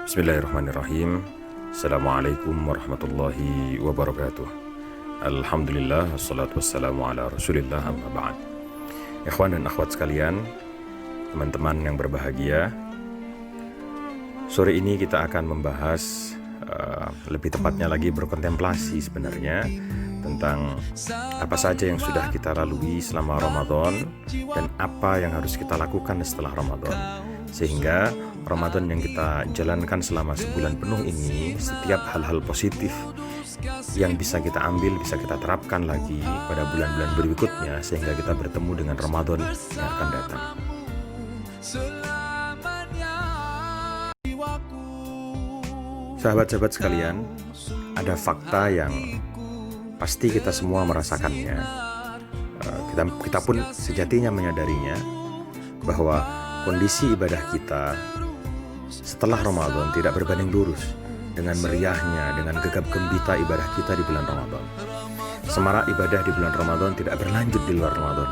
Bismillahirrahmanirrahim. Assalamualaikum warahmatullahi wabarakatuh. Alhamdulillah, wassalatu wassalamu ala rasulillah, amma ba'd. Ikhwan dan akhwat sekalian, teman-teman yang berbahagia, sore ini kita akan membahas, lebih tepatnya lagi berkontemplasi sebenarnya tentang apa saja yang sudah kita lalui selama Ramadan dan apa yang harus kita lakukan setelah Ramadan, sehingga Ramadan yang kita jalankan selama sebulan penuh ini, setiap hal-hal positif yang bisa kita ambil, bisa kita terapkan lagi pada bulan-bulan berikutnya, sehingga kita bertemu dengan Ramadan yang akan datang. Sahabat-sahabat sekalian, ada fakta yang pasti kita semua merasakannya. Kita pun sejatinya menyadarinya bahwa kondisi ibadah kita setelah Ramadan tidak berbanding lurus dengan meriahnya, dengan gegap gembita ibadah kita di bulan Ramadan. Semarak ibadah di bulan Ramadan tidak berlanjut di luar Ramadan.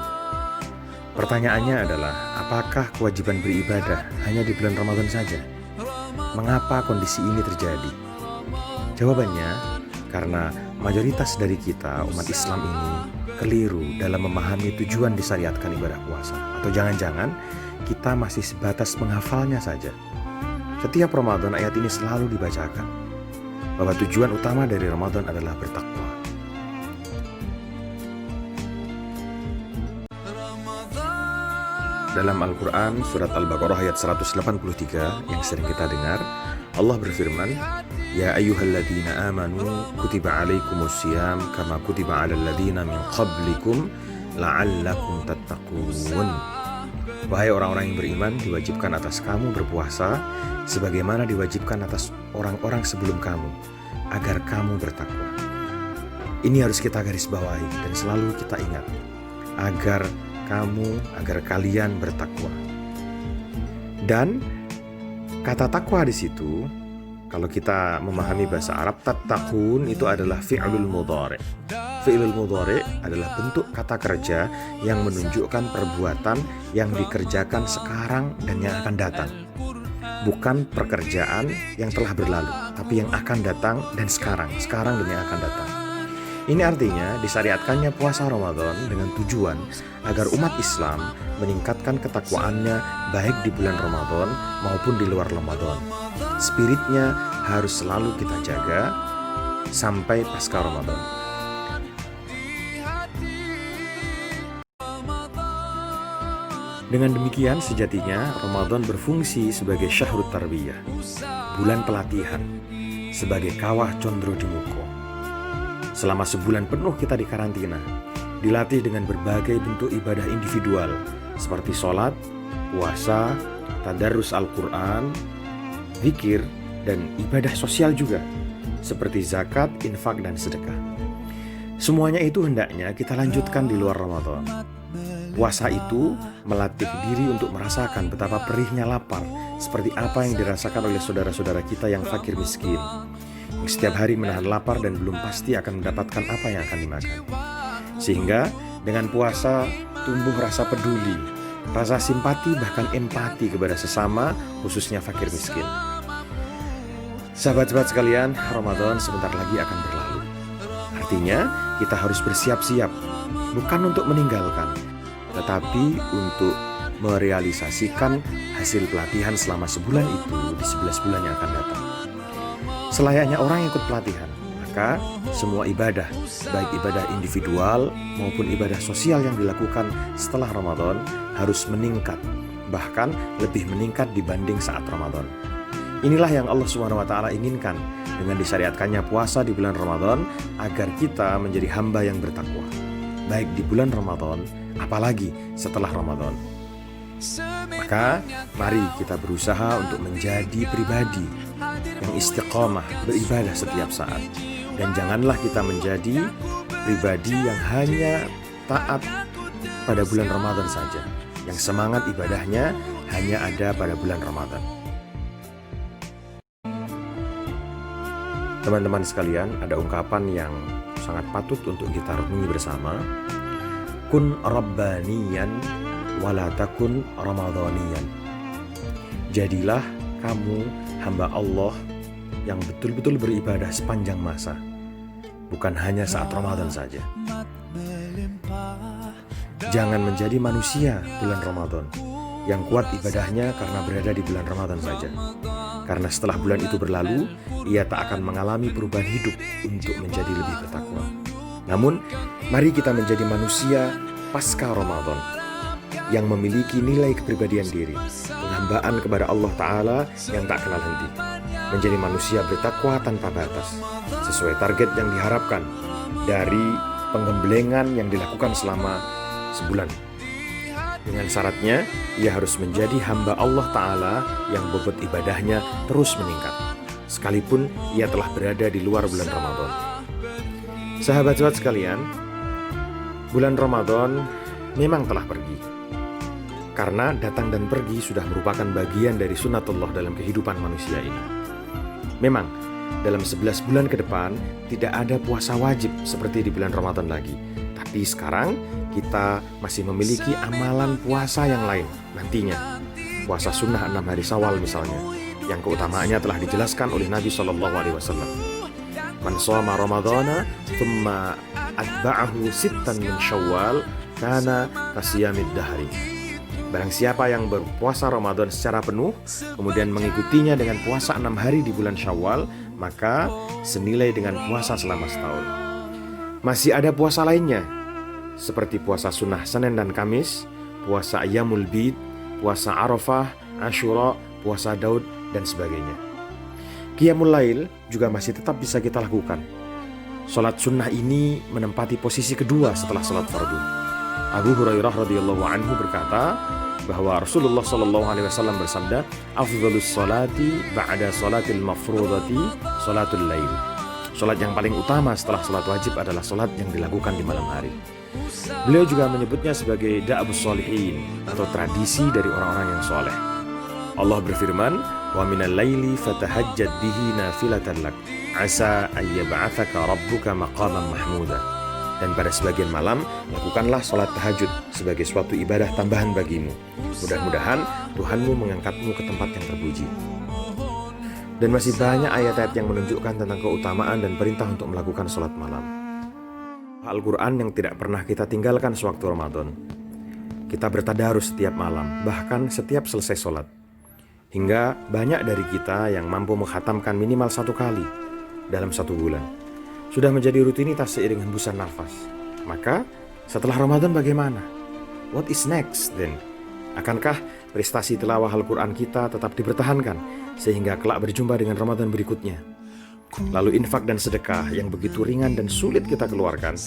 Pertanyaannya adalah, apakah kewajiban beribadah hanya di bulan Ramadan saja? Mengapa kondisi ini terjadi? Jawabannya, karena mayoritas dari kita, umat Islam ini, keliru dalam memahami tujuan disyariatkan ibadah puasa. Atau jangan-jangan kita masih sebatas menghafalnya saja. Setiap Ramadan ayat ini selalu dibacakan, bahwa tujuan utama dari Ramadan adalah bertakwa. Dalam Al-Quran, surat Al-Baqarah ayat 183 yang sering kita dengar, Allah berfirman, Ya ayyuhalladzina amanu kutiba alaikumusiyam kama kutiba alal ladzina min qablikum la'allakum tattaqun. Wahai orang-orang yang beriman, diwajibkan atas kamu berpuasa sebagaimana diwajibkan atas orang-orang sebelum kamu, agar kamu bertakwa. Ini harus kita garis bawahi dan selalu kita ingat, agar kalian bertakwa. Dan kata takwa di situ, kalau kita memahami bahasa Arab, tattaqun itu adalah fi'lul mudhari'. Fi'lul mudhari' adalah bentuk kata kerja yang menunjukkan perbuatan yang dikerjakan sekarang dan yang akan datang. Bukan pekerjaan yang telah berlalu, tapi yang akan datang dan sekarang dan yang akan datang. Ini artinya disyariatkannya puasa Ramadan dengan tujuan agar umat Islam meningkatkan ketakwaannya baik di bulan Ramadan maupun di luar Ramadan. Spiritnya harus selalu kita jaga sampai pasca Ramadan. Dengan demikian, sejatinya Ramadan berfungsi sebagai syahrut tarbiyah, bulan pelatihan, sebagai kawah condro di muko. Selama sebulan penuh kita dikarantina, dilatih dengan berbagai bentuk ibadah individual seperti sholat, puasa, tadarus Al-Quran, zikir, dan ibadah sosial juga seperti zakat, infak, dan sedekah. Semuanya itu hendaknya kita lanjutkan di luar Ramadan. Puasa itu melatih diri untuk merasakan betapa perihnya lapar, seperti apa yang dirasakan oleh saudara-saudara kita yang fakir miskin, yang setiap hari menahan lapar dan belum pasti akan mendapatkan apa yang akan dimakan. Sehingga dengan puasa tumbuh rasa peduli, rasa simpati, bahkan empati kepada sesama, khususnya fakir miskin. Sahabat-sahabat sekalian, Ramadan sebentar lagi akan berlalu. Artinya kita harus bersiap-siap, bukan untuk meninggalkan, tetapi untuk merealisasikan hasil pelatihan selama sebulan itu di 11 bulan yang akan datang. Selayaknya orang yang ikut pelatihan, maka semua ibadah, baik ibadah individual maupun ibadah sosial yang dilakukan setelah Ramadan harus meningkat, bahkan lebih meningkat dibanding saat Ramadan. Inilah yang Allah SWT inginkan dengan disyariatkannya puasa di bulan Ramadan, agar kita menjadi hamba yang bertakwa, baik di bulan Ramadan, apalagi setelah Ramadan. Maka mari kita berusaha untuk menjadi pribadi yang istiqomah beribadah setiap saat. Dan janganlah kita menjadi pribadi yang hanya taat pada bulan Ramadan saja, yang semangat ibadahnya hanya ada pada bulan Ramadan. Teman-teman sekalian, ada ungkapan yang sangat patut untuk kita renungi bersama. Kun rabbaniyan wala takun ramadhaniyan. Jadilah kamu hamba Allah yang betul-betul beribadah sepanjang masa, bukan hanya saat Ramadan saja. Jangan menjadi manusia bulan Ramadan yang kuat ibadahnya karena berada di bulan Ramadan saja. Karena setelah bulan itu berlalu, ia tak akan mengalami perubahan hidup untuk menjadi lebih bertakwa. Namun, mari kita menjadi manusia pasca Ramadan yang memiliki nilai kepribadian diri, penghambaan kepada Allah Ta'ala yang tak kenal henti, menjadi manusia bertakwa tanpa batas, sesuai target yang diharapkan dari penggemblengan yang dilakukan selama sebulan. Dengan syaratnya, ia harus menjadi hamba Allah Ta'ala yang bobot ibadahnya terus meningkat, sekalipun ia telah berada di luar bulan Ramadan. Sahabat-sahabat sekalian, bulan Ramadan memang telah pergi, karena datang dan pergi sudah merupakan bagian dari sunnatullah dalam kehidupan manusia ini. Memang, dalam 11 bulan ke depan tidak ada puasa wajib seperti di bulan Ramadan lagi. Tapi sekarang kita masih memiliki amalan puasa yang lain nantinya. Puasa sunnah 6 hari Syawal misalnya, yang keutamaannya telah dijelaskan oleh Nabi SAW. Man shoma Ramadhana thumma atba'ahu sittan min Syawal kana kasiyamid dahri. Barang siapa yang berpuasa Ramadan secara penuh, kemudian mengikutinya dengan puasa 6 hari di bulan Syawal, maka senilai dengan puasa selama setahun. Masih ada puasa lainnya, seperti puasa sunnah Senin dan Kamis, puasa Ayyamul Bid, puasa Arafah, Asyura, puasa Daud, dan sebagainya. Qiyamul Lail juga masih tetap bisa kita lakukan. Salat sunnah ini menempati posisi kedua setelah salat fardu. Abu Hurairah radhiyallahu anhu berkata bahwa Rasulullah SAW bersabda, "Afdhalus salati ba'da salatil mafrudati salatul lail." Salat yang paling utama setelah salat wajib adalah salat yang dilakukan di malam hari. Beliau juga menyebutnya sebagai da'abus sholihin, atau tradisi dari orang-orang yang soleh. Allah berfirman, "Wa minal laili fatahajjad bihi nafilatan lak, asa ayyab'atsaka rabbuka maqaman mahmuda." Dan pada sebagian malam, lakukanlah sholat tahajud sebagai suatu ibadah tambahan bagimu. Mudah-mudahan Tuhanmu mengangkatmu ke tempat yang terpuji. Dan masih banyak ayat-ayat yang menunjukkan tentang keutamaan dan perintah untuk melakukan sholat malam. Al-Quran yang tidak pernah kita tinggalkan sewaktu Ramadan. Kita bertadarus setiap malam, bahkan setiap selesai sholat. Hingga banyak dari kita yang mampu menghatamkan minimal 1 kali dalam 1 bulan. Sudah menjadi rutinitas seiring hembusan nafas. Maka setelah Ramadan bagaimana? What is next then? Akankah prestasi tilawah Al-Quran kita tetap dipertahankan sehingga kelak berjumpa dengan Ramadan berikutnya? Lalu infak dan sedekah yang begitu ringan dan sulit kita keluarkan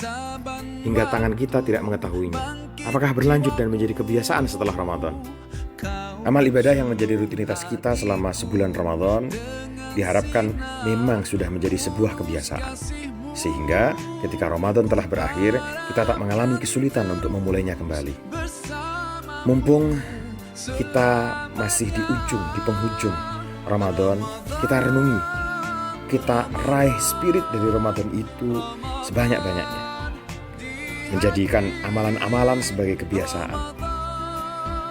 hingga tangan kita tidak mengetahuinya, apakah berlanjut dan menjadi kebiasaan setelah Ramadan? Amal ibadah yang menjadi rutinitas kita selama sebulan Ramadan diharapkan memang sudah menjadi sebuah kebiasaan, sehingga ketika Ramadan telah berakhir, kita tak mengalami kesulitan untuk memulainya kembali. Mumpung kita masih di penghujung Ramadan, kita renungi, kita raih spirit dari Ramadan itu sebanyak-banyaknya, menjadikan amalan-amalan sebagai kebiasaan.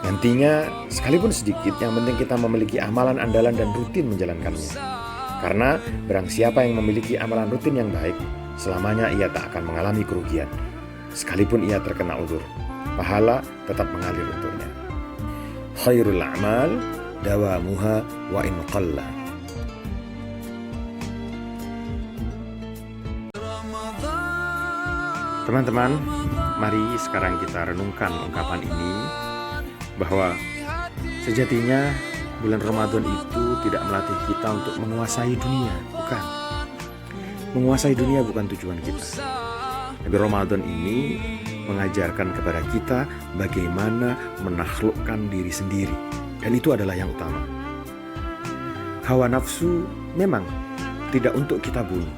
Nantinya, sekalipun sedikit, yang penting kita memiliki amalan andalan dan rutin menjalankannya. Karena barang siapa yang memiliki amalan rutin yang baik, selamanya ia tak akan mengalami kerugian. Sekalipun ia terkena uzur, pahala tetap mengalir untuknya. Khairul a'mal dawamuha wa in qalla. Teman-teman, mari sekarang kita renungkan ungkapan ini, bahwa sejatinya bulan Ramadan itu tidak melatih kita untuk menguasai dunia, bukan. Menguasai dunia bukan tujuan kita. Tapi Ramadan ini mengajarkan kepada kita bagaimana menaklukkan diri sendiri, dan itu adalah yang utama. Hawa nafsu memang tidak untuk kita bunuh,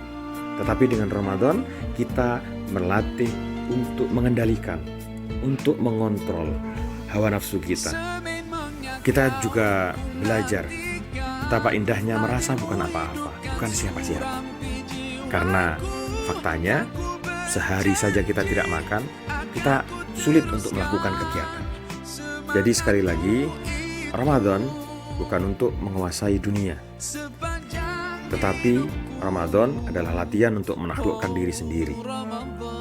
tetapi dengan Ramadan kita melatih untuk mengendalikan, untuk mengontrol hawa nafsu kita. Kita juga belajar betapa indahnya merasa bukan apa-apa, bukan siapa-siapa. Karena faktanya, sehari saja kita tidak makan, kita sulit untuk melakukan kegiatan. Jadi sekali lagi, Ramadan bukan untuk menguasai dunia. Tetapi Ramadan adalah latihan untuk menaklukkan diri sendiri.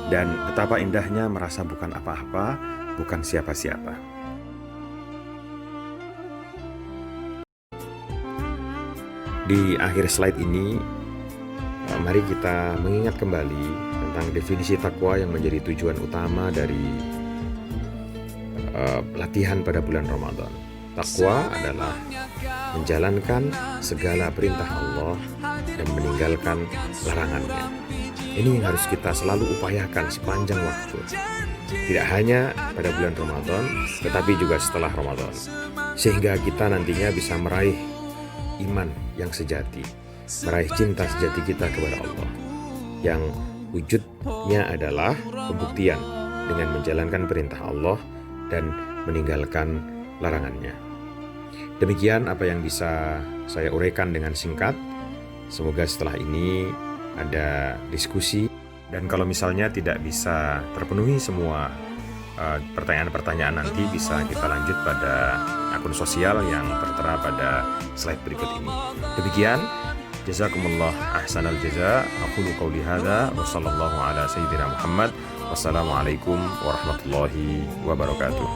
Dan betapa indahnya merasa bukan apa-apa, bukan siapa-siapa. Di akhir slide ini, mari kita mengingat kembali tentang definisi takwa yang menjadi tujuan utama dari latihan pada bulan Ramadan. Takwa adalah menjalankan segala perintah Allah dan meninggalkan larangannya. Ini yang harus kita selalu upayakan sepanjang waktu. Tidak hanya pada bulan Ramadan, tetapi juga setelah Ramadan. Sehingga kita nantinya bisa meraih iman yang sejati, meraih cinta sejati kita kepada Allah, yang wujudnya adalah pembuktian dengan menjalankan perintah Allah dan meninggalkan larangannya. Demikian apa yang bisa saya uraikan dengan singkat. Semoga setelah ini ada diskusi, dan kalau misalnya tidak bisa terpenuhi semua pertanyaan-pertanyaan, nanti bisa kita lanjut pada akun sosial yang tertera pada slide berikut ini. Demikian, jazakumullah ahsanal jaza. Aqulu qouli hadza wa sallallahu ala sayyidina Muhammad. Wassalamualaikum warahmatullahi wabarakatuh.